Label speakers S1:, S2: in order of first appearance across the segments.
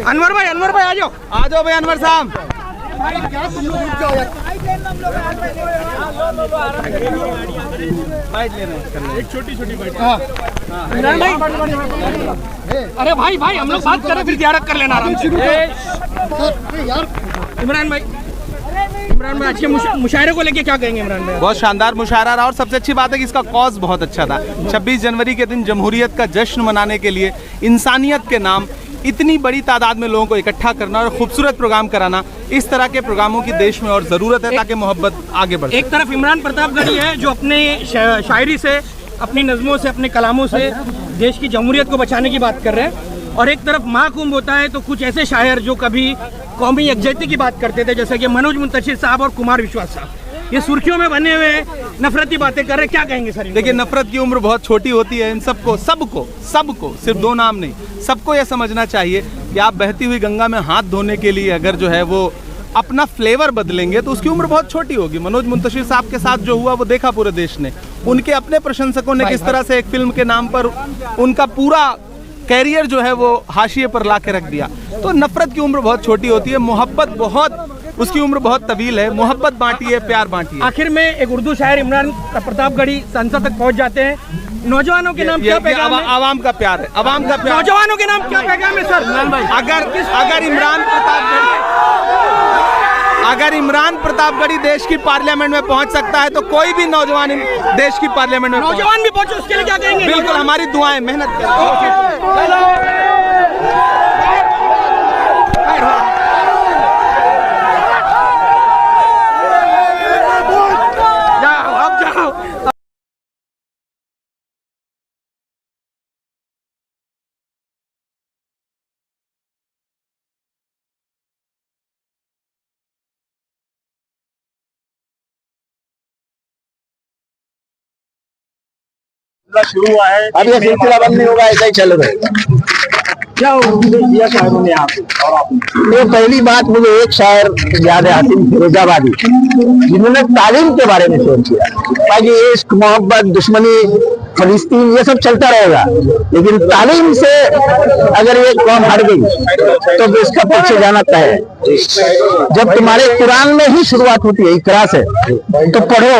S1: अनवर भाई आ जाओ भाई अनवर साहब। एक छोटी बाइट। इमरान भाई, अरे भाई हम लोग बात कर रहे, फिर ज़ियारत कर लेना आराम से। इमरान भाई आज के मुशायरे को लेके क्या कहेंगे इमरान भाई?
S2: बहुत शानदार मुशायरा रहा और सबसे अच्छी बात है कि इसका कॉज बहुत अच्छा था। 26 जनवरी के दिन जमहूरियत का जश्न मनाने के लिए इंसानियत के नाम इतनी बड़ी तादाद में लोगों को इकट्ठा करना और खूबसूरत प्रोग्राम कराना, इस तरह के प्रोग्रामों की देश में और ज़रूरत है ताकि मोहब्बत आगे बढ़े।
S1: एक तरफ इमरान प्रतापगढ़ी है जो अपने शायरी से, अपनी नज़मों से, अपने कलामों से देश की जमहूरियत को बचाने की बात कर रहे हैं, और एक तरफ महाकुंभ होता है तो कुछ ऐसे शायर जो कभी कौमी यकजहती की बात करते थे, जैसे कि मनोज मुंतशिर साहब और कुमार विश्वास साहब, ये सुर्खियों में बने हुए नफरती बातें कर रहे, क्या कहेंगे सर?
S2: देखिए, नफरत की उम्र बहुत छोटी होती है। इन सबको सिर्फ दो नाम नहीं, सबको यह समझना चाहिए कि आप बहती हुई गंगा में हाथ धोने के लिए अगर जो है वो अपना फ्लेवर बदलेंगे तो उसकी उम्र बहुत छोटी होगी। मनोज मुंतशिर साहब के साथ जो हुआ वो देखा पूरे देश ने। उनके अपने प्रशंसकों ने किस तरह से एक फिल्म के नाम पर उनका पूरा कैरियर जो है वो हाशिए पर ला के रख दिया। तो नफरत की उम्र बहुत छोटी होती है, मोहब्बत उसकी उम्र बहुत तवील है। मोहब्बत बांटिए, प्यार बांटिए।
S1: आखिर में एक उर्दू शायर इमरान प्रतापगढ़ी संसद तक पहुंच जाते हैं। नौजवानों के नाम क्या पैगाम है?
S2: आवाम का प्यार है, आवाम का प्यार।
S1: नौजवानों के नाम क्या पैगाम है सर?
S2: अगर इमरान प्रतापगढ़ी देश की पार्लियामेंट में पहुंच सकता है तो कोई भी नौजवान देश की पार्लियामेंट में
S1: नौजवान भी पहुंचे, उसके लिए क्या कहेंगे?
S2: बिल्कुल, हमारी दुआएं, मेहनत करें।
S3: शुरू हुआ है, अब ये सिलसिला बंद नहीं होगा, ऐसा ही चल रहेगा। क्या दिया शायरों ने और आपने? ये पहली बात, मुझे एक शायर याद है, हातिम फिरोजाबादी, जिन्होंने तालीम के बारे में सोच किया ताकि इश्क, मोहब्बत, दुश्मनी, फलस्तीन ये सब चलता रहेगा, लेकिन तालीम से अगर ये कौम हट गई तो इसका पीछे जाना तय है। जब तुम्हारे कुरान में ही शुरुआत होती है इकरा से, तो पढ़ो,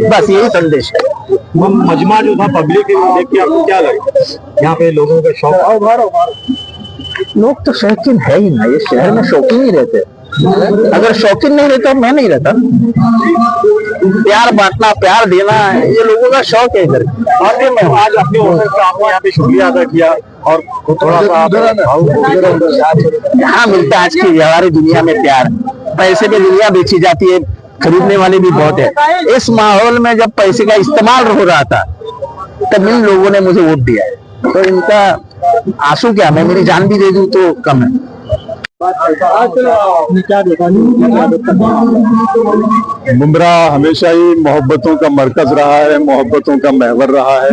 S3: बस यही संदेश है।
S4: मजमा जो था पब्लिक देख के आपको क्या लगा? यहाँ पे लोगों का शौक,
S3: लोग तो शौकीन है ही ना, ये शहर में शौकीन ही रहते। अगर शौकीन नहीं रहता मैं नहीं रहता। प्यार बांटना, प्यार देना, ये लोगों का शौक है इधर।
S4: आज अपने आपने यहाँ पे शुक्रिया अदा किया और थोड़ा सा
S3: यहाँ मिलता है आज की व्यवहारिक दुनिया में प्यार। पैसे पे दुनिया बेची जाती है, खरीदने वाले भी बहुत है। इस माहौल में जब पैसे का इस्तेमाल हो रहा था तब इन लोगों ने मुझे वोट दिया है, तो इनका आंसू क्या, मैं मेरी जान भी दे दूं तो कम है।
S4: मुमरा हमेशा ही मोहब्बतों का मरकज रहा है, मोहब्बतों का महवर रहा है।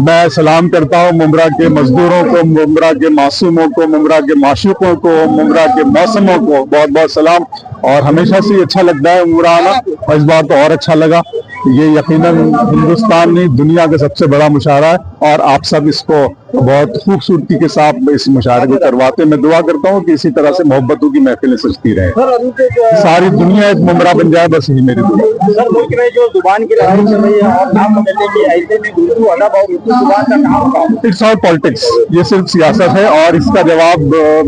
S4: मैं सलाम करता हूँ मुमरा के मजदूरों को, मुमरा के मासूमों को, मुमरा के माशूकों को, मुमरा के मौसमों को बहुत बहुत सलाम। और हमेशा से अच्छा लगता है मुमरा आना, और इस बार तो और अच्छा लगा। ये यकीनन हिंदुस्तान नहीं दुनिया का सबसे बड़ा मुशायरा है और आप सब इसको बहुत खूबसूरती के साथ इस मुशायरे को करवाते। मैं दुआ करता हूँ कि इसी तरह से मोहब्बतों की महफिलें सजती रहे, सारी दुनिया एक मुमरा बन जाए, बस यही मेरी दुआ।
S3: सर, मुल्क में जो जुबान की लड़ाई चल रही है और नाम बदलने की, ऐसे में उर्दू अदब और उर्दू जुबान का नाम,
S4: इट्स ऑल पॉलिटिक्स, ये सिर्फ सियासत है और इसका जवाब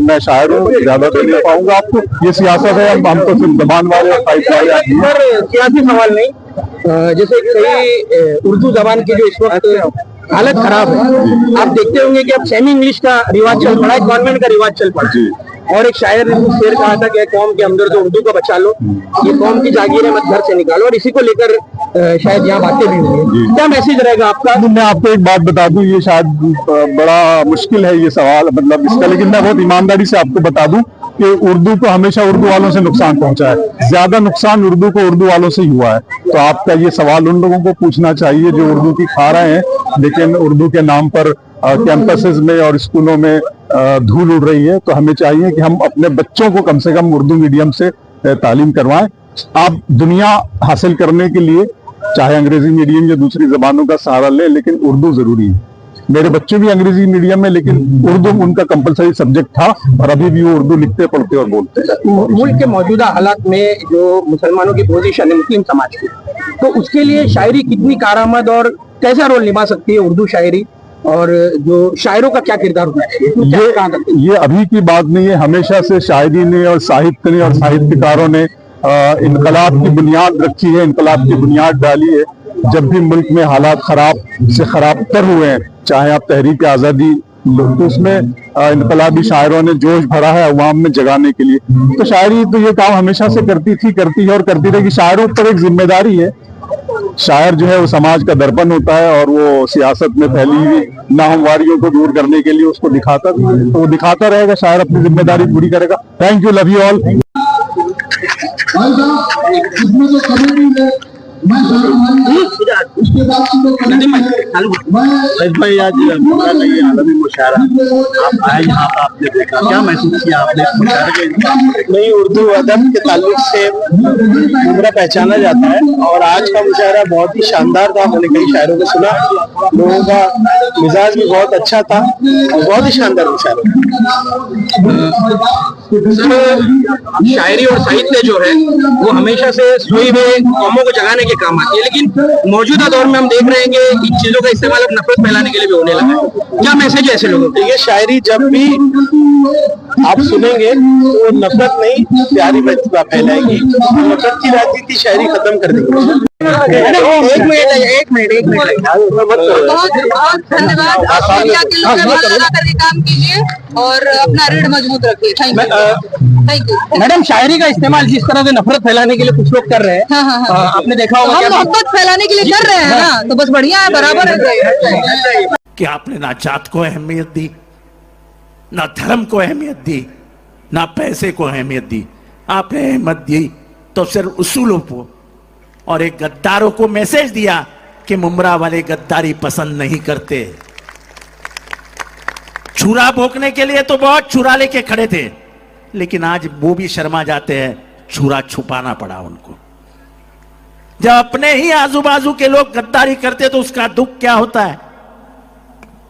S4: मैं शायरों ज्यादा दे नहीं पाऊंगा आपको। ये सियासत है, हम तो सिर्फ जबान वाले
S3: सियासी सवाल नहीं। जैसे कई उर्दू जबान की जो इस वक्त हालत खराब है, आप देखते होंगे कि अब सेमी इंग्लिश का रिवाज चल पड़ा है, कॉन्वेंट का रिवाज चल पड़ा है। और एक शायर ने शेर कहा था कि कौम के अंदर जो उर्दू को बचा लो, ये कौम की जागीर है, मत घर से निकालो, और इसी को लेकर शायद यहाँ बातें भी हुई। क्या मैसेज रहेगा आपका?
S4: मैं आपको एक बात बता दूं, ये शायद बड़ा मुश्किल है ये सवाल, मतलब इसका, लेकिन मैं बहुत ईमानदारी से आपको बता दूं कि उर्दू को हमेशा उर्दू वालों से नुकसान पहुंचा है, ज्यादा नुकसान उर्दू को उर्दू वालों से ही हुआ है। तो आपका ये सवाल उन लोगों को पूछना चाहिए जो उर्दू की खा रहे हैं, लेकिन उर्दू के नाम पर कैंपसेस में और स्कूलों में धूल उड़ रही है। तो हमें चाहिए कि हम अपने बच्चों को कम से कम उर्दू मीडियम से तालीम करवाएं। आप दुनिया हासिल करने के लिए चाहे अंग्रेजी मीडियम या दूसरी जबानों का सहारा लें, लेकिन उर्दू जरूरी है। मेरे बच्चे भी अंग्रेजी मीडियम में, लेकिन उर्दू उनका कंपलसरी सब्जेक्ट था और अभी भी वो उर्दू लिखते पढ़ते और बोलते हैं।
S1: मुल्क के मौजूदा हालात में जो मुसलमानों की पोजीशन है मुस्लिम समाज की, तो उसके लिए शायरी कितनी कारआमद और कैसा रोल निभा सकती है उर्दू शायरी, और जो शायरों का क्या किरदार होना चाहिए?
S4: ये अभी की बात नहीं है, हमेशा से शायरी ने और साहित्य ने और साहित्यकारों ने इनकलाब की बुनियाद रखी है, इनकलाब की बुनियाद डाली है। जब भी मुल्क में हालात खराब से खराब तर हुए हैं, चाहे आप तहरीक आज़ादी, तो उसमें इनकलाबी शायरों ने जोश भरा है अवाम में जगाने के लिए। तो शायरी तो ये काम हमेशा से करती थी, करती है और करती रहेगी। शायरों पर एक जिम्मेदारी है, शायर जो है वो समाज का दर्पण होता है और वो सियासत में फैली हुई नाहमवारियों को दूर करने के लिए उसको दिखाता भी है, तो वो दिखाता रहेगा, शायर अपनी जिम्मेदारी पूरी करेगा। Thank you, love you all.
S3: उसके बाद भाई आज आलमी मुशायरा आप आए यहाँ पर, आपने देखा, क्या महसूस किया आपने इस मुशायरे के? नहीं, उर्दू अदब के ताल्लुक से मुमरा पहचाना जाता है और आज का मुशायरा बहुत ही शानदार था। मैंने कई शायरों को सुना, लोगों का मिजाज भी बहुत अच्छा था और बहुत ही शानदार मुशायरा।
S1: शायरी और साहित्य जो है वो हमेशा से सोई हुए कौमों को जगाने के काम आती है, लेकिन मौजूदा दौर में हम देख रहे हैं कि इन चीजों का इस्तेमाल अब नफरत फैलाने के लिए भी होने लगा है। क्या मैसेज है ऐसे लोगों को?
S3: ये शायरी जब भी आप सुनेंगे तो नफरत नहीं, प्यारी प्रतिभा फैलाएगी, नफरत की राजनीति शायरी खत्म कर देगी।
S1: एक मिनट
S5: बहुत बहुत धन्यवाद। आप मीडिया के लोग लगा करके काम कीजिए और अपना रीढ़ मजबूत रखिए। Thank you.
S1: मैडम, शायरी का इस्तेमाल जिस तरह से नफरत फैलाने के लिए कुछ लोग कर रहे हैं,
S5: हाँ।
S1: आपने देखा होगा,
S5: हम मोहब्बत फैलाने के लिए कर रहे हैं ना, तो बस बढ़िया है, बराबर है।
S6: कि आपने ना जात को अहमियत दी, ना धर्म को अहमियत दी, ना पैसे को अहमियत दी। आपने अहमियत दी तो सिर्फ उसूलों को, और एक गद्दारों को मैसेज दिया कि मुमरा वाले गद्दारी पसंद नहीं करते। छुरा भोंकने के लिए तो बहुत छुरा लेके खड़े थे, लेकिन आज वो भी शर्मा जाते हैं, छुरा छुपाना पड़ा उनको। जब अपने ही आजू बाजू के लोग गद्दारी करते तो उसका दुख क्या होता है?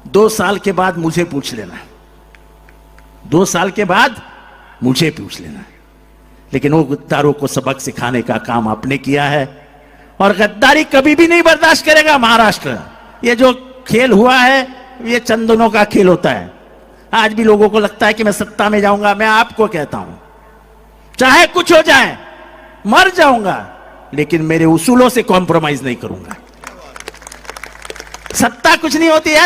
S6: 2 साल के बाद मुझे पूछ लेना, 2 साल के बाद मुझे पूछ लेना। लेकिन वो गद्दारों को सबक सिखाने का काम आपने किया है, और गद्दारी कभी भी नहीं बर्दाश्त करेगा महाराष्ट्र। ये जो खेल हुआ है ये चंद दिनों का खेल होता है। आज भी लोगों को लगता है कि मैं सत्ता में जाऊंगा। मैं आपको कहता हूं, चाहे कुछ हो जाए, मर जाऊंगा, लेकिन मेरे उसूलों से कॉम्प्रोमाइज नहीं करूंगा। सत्ता कुछ नहीं होती है।